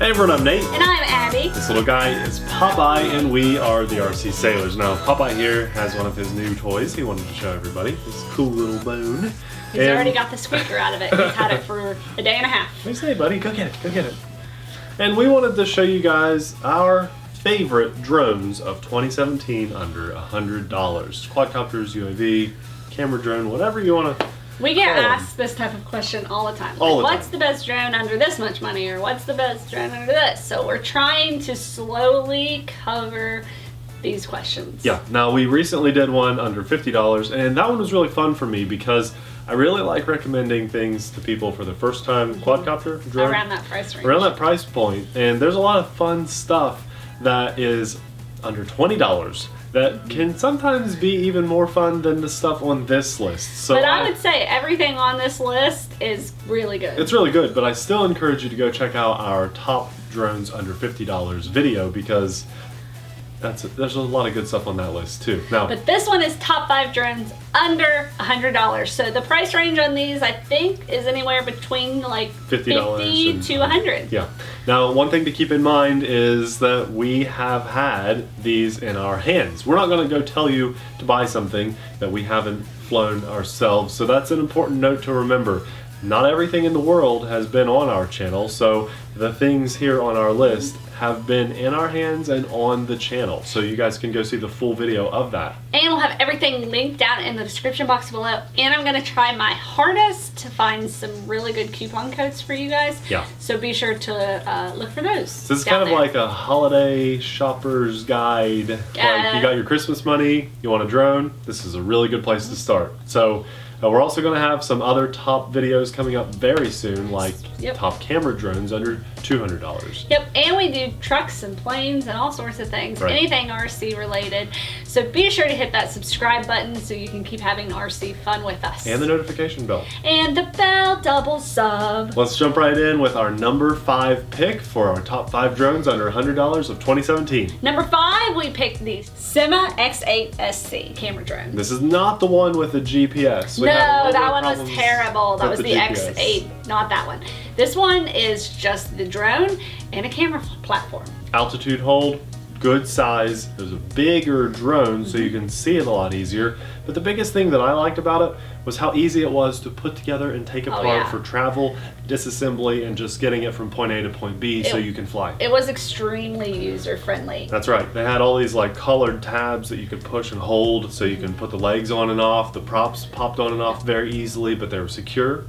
Hey everyone, I'm Nate. And I'm Abby. This little guy is Popeye, and we are the RC Sailors. Now, Popeye here has one of his new toys he wanted to show everybody. This cool little bone. He's already got the squeaker out of it. He's had it for a day and a half. What do you say, buddy? Go get it. Go get it. And we wanted to show you guys our favorite drones of 2017 under $100. Quadcopters, UAV, camera drone, whatever you want to. We get asked this type of question all the time. All the what's time. the best drone under this much money? Or what's the best drone under this? So we're trying to slowly cover these questions. Yeah. Now, we recently did one under $50, and that one was really fun for me because I really like recommending things to people for the first time quadcopter drone. Around that price range. Around that price point. And there's a lot of fun stuff that is under $20 that can sometimes be even more fun than the stuff on this list. So but I would say everything on this list is really good. It's really good, but I still encourage you to go check out our top drones under $50 video because there's a lot of good stuff on that list too. Now, but this one is top 5 drones under $100. So the price range on these, I think, is anywhere between like $50 to $100. Yeah. Now, one thing to keep in mind is that we have had these in our hands. We're not going to go tell you to buy something that we haven't flown ourselves. So that's an important note to remember. Not everything in the world has been on our channel, so the things here on our list have been in our hands and on the channel. So you guys can go see the full video of that. And we'll have everything linked down in the description box below. And I'm gonna try my hardest to find some really good coupon codes for you guys. Yeah. So be sure to look for those. So this is kind of like a holiday shopper's guide. Like you got your Christmas money, you want a drone, this is a really good place to start. So we're also going to have some other top videos coming up very soon, like top camera drones under $200. Yep, and we do trucks and planes and all sorts of things, anything RC related. So be sure to hit that subscribe button so you can keep having RC fun with us. And the notification bell. And the bell double sub. Let's jump right in with our number 5 pick for our top 5 drones under $100 of 2017. Number 5, we picked the Syma X8SC camera drone. This is not the one with the GPS. No, that one was terrible. That was the X8, not that one. This one is just the drone and a camera platform. Altitude hold, good size. It was a bigger drone so you can see it a lot easier. But the biggest thing that I liked about it was how easy it was to put together and take apart for travel, disassembly, and just getting it from point A to point B so you can fly. It was extremely user-friendly. That's right. They had all these like colored tabs that you could push and hold so you can put the legs on and off. The props popped on and off very easily, but they were secure.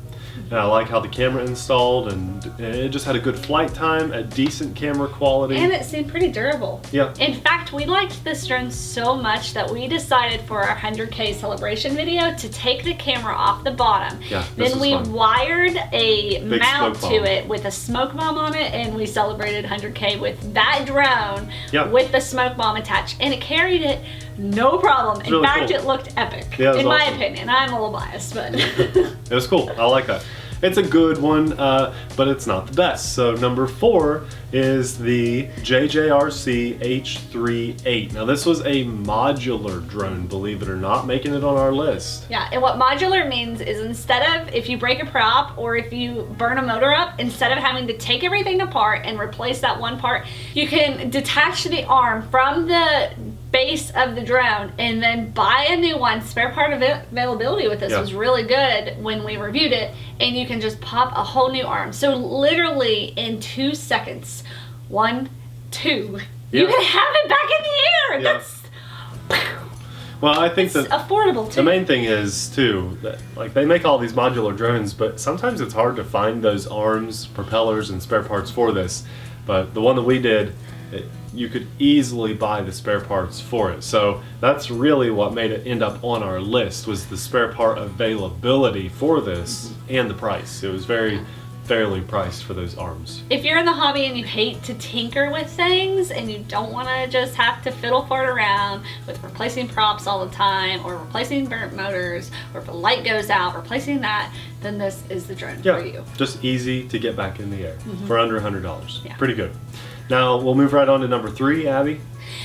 And I like how the camera installed, and it just had a good flight time, a decent camera quality. And it seemed pretty durable. Yeah. In fact, we liked this drone so much that we decided for our 100K celebration video to take the camera off the bottom. Yeah, then we wired a mount to it with a smoke bomb on it, and we celebrated 100K with that drone with the smoke bomb attached. And it carried it no problem. In fact, it looked epic. Yeah, in my opinion. I'm a little biased, but it was cool. I like that. It's a good one, but it's not the best. So number 4 is the JJRC H38. Now this was a modular drone, believe it or not, making it on our list. Yeah, and what modular means is instead of, if you break a prop or if you burn a motor up, instead of having to take everything apart and replace that one part, you can detach the arm from the base of the drone and then buy a new one. Spare part availability with this was really good when we reviewed it, and you can just pop a whole new arm. So literally in 2 seconds, 1, 2, you can have it back in the air. That's well, I think that affordable too. The main thing is too that like they make all these modular drones, but sometimes it's hard to find those arms, propellers, and spare parts for this. But the one that we did, you could easily buy the spare parts for it. So that's really what made it end up on our list, was the spare part availability for this and the price. It was very fairly priced for those arms. If you're in the hobby and you hate to tinker with things and you don't want to just have to fiddle fart around with replacing props all the time or replacing burnt motors, or if a light goes out, replacing that, then this is the drone for you. Just easy to get back in the air for under $100. Yeah. Pretty good. Now we'll move right on to number 3, Abby.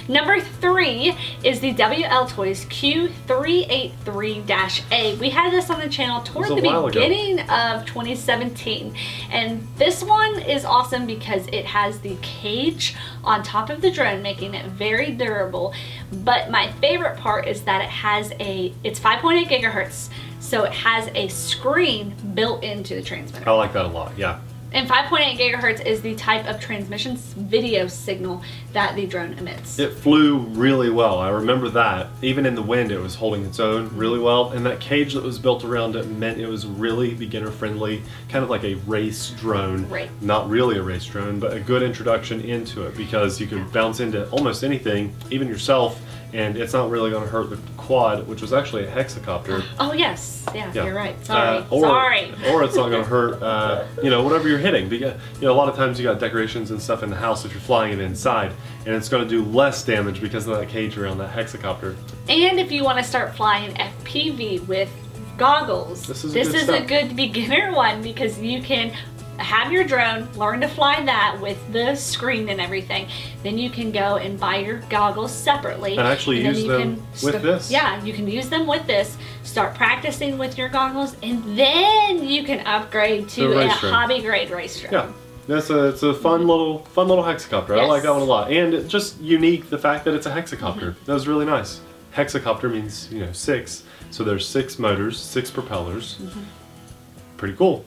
Number 3 is the WLtoys Q383-A. We had this on the channel toward the beginning of 2017. And this one is awesome because it has the cage on top of the drone, making it very durable. But my favorite part is that it's 5.8 gigahertz. So it has a screen built into the transmitter. I like that a lot, yeah. And 5.8 gigahertz is the type of transmission video signal that the drone emits. It flew really well. I remember that. Even in the wind, it was holding its own really well. And that cage that was built around it meant it was really beginner friendly, kind of like a race drone. Right. Not really a race drone, but a good introduction into it because you can bounce into almost anything, even yourself, and it's not really going to hurt the quad, which was actually a hexacopter. Oh yes, yeah. You're right. Or it's not going to hurt, whatever you're hitting. Because a lot of times you got decorations and stuff in the house if you're flying it inside, and it's going to do less damage because of that cage around that hexacopter. And if you want to start flying FPV with goggles, this is a good beginner one because you can have your drone, learn to fly that with the screen and everything. Then you can go and buy your goggles separately. And actually use them with this. Yeah, you can use them with this. Start practicing with your goggles, and then you can upgrade to a hobby grade race drone. Yeah. It's a fun little hexacopter. Yes. I like that one a lot. And it's just unique, the fact that it's a hexacopter. That was really nice. Hexacopter means, 6. So there's 6 motors, 6 propellers. Pretty cool.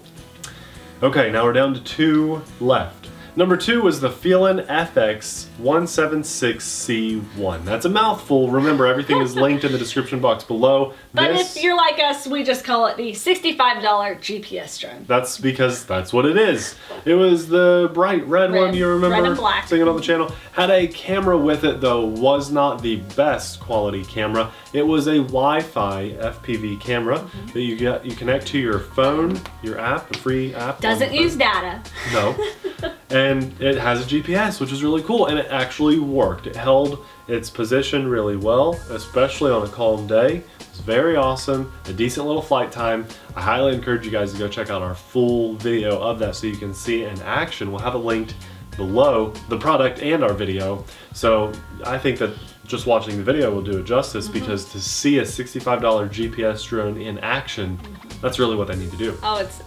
Okay, now we're down to 2 left. Number 2 was the Feilun FX 176C1. That's a mouthful. Remember, everything is linked in the description box below. But if you're like us, we just call it the $65 GPS drone. That's because that's what it is. It was the bright red one, you remember? Red and black. Seeing it on the channel. Had a camera with it, though, was not the best quality camera. It was a Wi-Fi FPV camera that you connect to your phone, your app, a free app. Doesn't use data. No. And it has a GPS, which is really cool, and it actually worked. It held its position really well, especially on a calm day. It's very awesome, a decent little flight time. I highly encourage you guys to go check out our full video of that so you can see it in action. We'll have it linked below, the product and our video. So I think that just watching the video will do it justice because to see a $65 GPS drone in action, that's really what they need to do. Oh, it's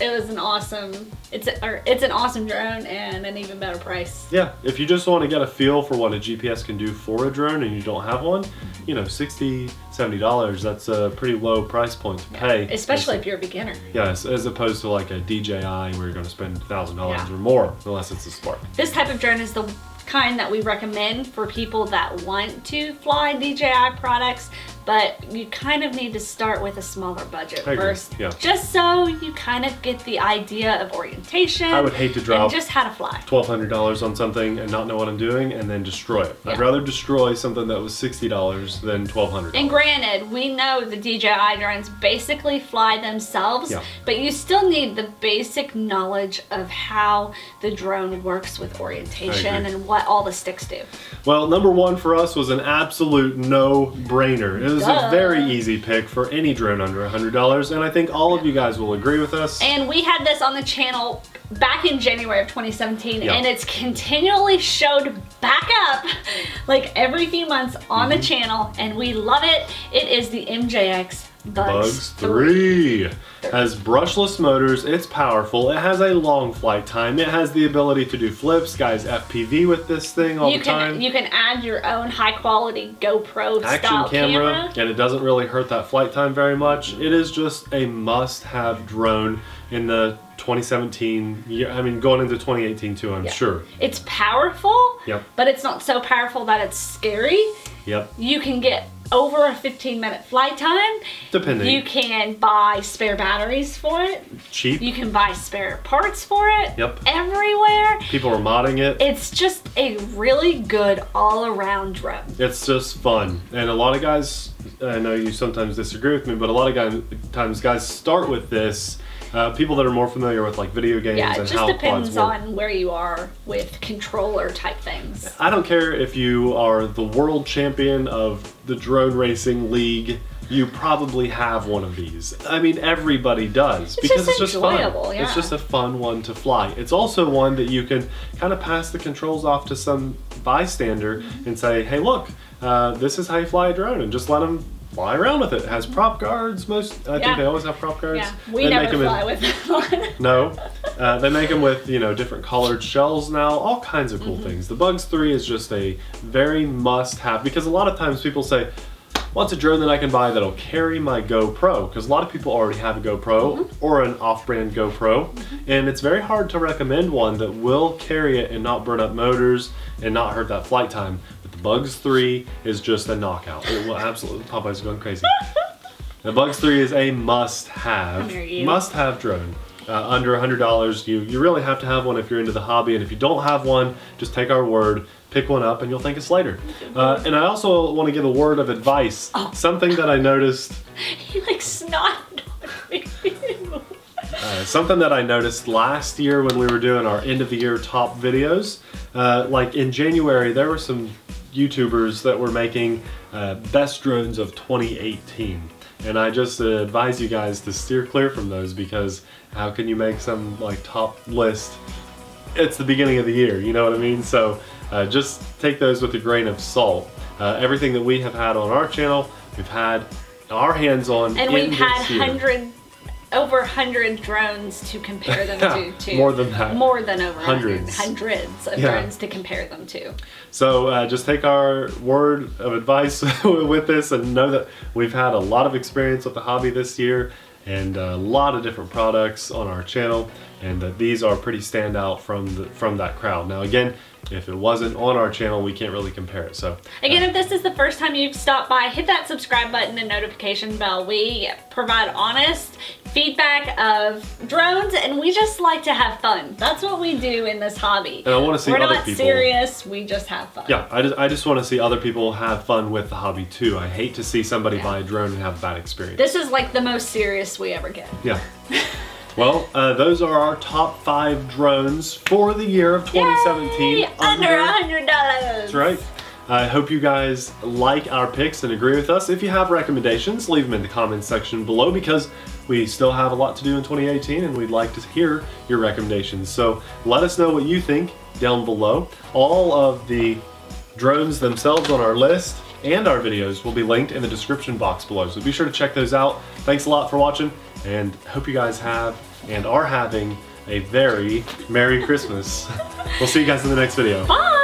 an awesome drone and an even better price. Yeah, if you just want to get a feel for what a GPS can do for a drone and you don't have one, $60, $70, that's a pretty low price point to pay. Especially if you're a beginner. Yes, as opposed to like a DJI where you're going to spend $1,000 or more, unless it's a Spark. This type of drone is the kind that we recommend for people that want to fly DJI products, but you kind of need to start with a smaller budget first, just so you kind of get the idea of orientation. I would hate to drop and just how to fly $1,200 on something and not know what I'm doing and then destroy it. I'd rather destroy something that was $60 than $1,200. And granted, we know the DJI drones basically fly themselves, but you still need the basic knowledge of how the drone works with orientation and what all the sticks do. Well, number 1 for us was an absolute no-brainer. It was a very easy pick for any drone under $100, and I think all of you guys will agree with us. And we had this on the channel back in January of 2017, and it's continually showed back up like every few months on the channel, and we love it. It is the MJX Bugs 3. Has brushless motors, it's powerful, it has a long flight time, it has the ability to do flips, guys, FPV with this thing all the time. You can add your own high quality GoPro action style camera, and it doesn't really hurt that flight time very much. It is just a must-have drone in the 2017 year, I mean going into 2018 too, I'm sure. It's powerful, but it's not so powerful that it's scary. You can get over a 15-minute flight time. Depending. You can buy spare batteries for it. Cheap. You can buy spare parts for it. Everywhere. People are modding it. It's just a really good all-around drone. It's just fun. And a lot of guys, I know you sometimes disagree with me, but a lot of times guys start with this. People that are more familiar with like video games and how quads work. Yeah, it just depends on where you are with controller type things. I don't care if you are the world champion of the drone racing league you probably have one of these. I mean, everybody does, It's because just it's just fun. enjoyable, yeah. It's just a fun one to fly. It's also one that you can kind of pass the controls off to some bystander and say, hey, look, this is how you fly a drone, and just let them fly around with it. It has prop guards. I think they always have prop guards. Yeah, we never fly with one. No, they make them with, you know, different colored shells now, all kinds of cool things. The Bugs 3 is just a very must-have, because a lot of times people say, what's a drone that I can buy that'll carry my GoPro? Because a lot of people already have a GoPro or an off-brand GoPro, and it's very hard to recommend one that will carry it and not burn up motors and not hurt that flight time. But the Bugs 3 is just a knockout. It will absolutely, Popeye's going crazy. The Bugs 3 is a must-have drone. Under $100, you really have to have one if you're into the hobby, and if you don't have one, just take our word, pick one up, and you'll thank us later. And I also want to give a word of advice. Something that I noticed. He like snotted on me. Something that I noticed last year when we were doing our end of the year top videos. Like in January, there were some YouTubers that were making best drones of 2018. And I just advise you guys to steer clear from those, because how can you make some like top list? It's the beginning of the year, you know what I mean? So just take those with a grain of salt. Everything that we have had on our channel, we've had our hands on. And we've had over 100 drones to compare them to too. More than that. More than over hundreds. Hundreds of drones to compare them to. So just take our word of advice with this, and know that we've had a lot of experience with the hobby this year, and a lot of different products on our channel, and that these are pretty standout from that crowd. Now again, if it wasn't on our channel, we can't really compare it. So again, if this is the first time you've stopped by, hit that subscribe button and notification bell. We provide honest feedback of drones, and we just like to have fun. That's what we do in this hobby. And I want to see We're other not people. serious, we just have fun. Yeah, I just want to see other people have fun with the hobby too. I hate to see somebody buy a drone and have a bad experience. This is like the most serious we ever get. Yeah. Well, those are our top 5 drones for the year of 2017. Yay! Under $100. That's right. I hope you guys like our picks and agree with us. If you have recommendations, leave them in the comments section below, because we still have a lot to do in 2018 and we'd like to hear your recommendations. So let us know what you think down below. All of the drones themselves on our list and our videos will be linked in the description box below. So be sure to check those out. Thanks a lot for watching, and hope you guys have and are having a very Merry Christmas. We'll see you guys in the next video. Bye!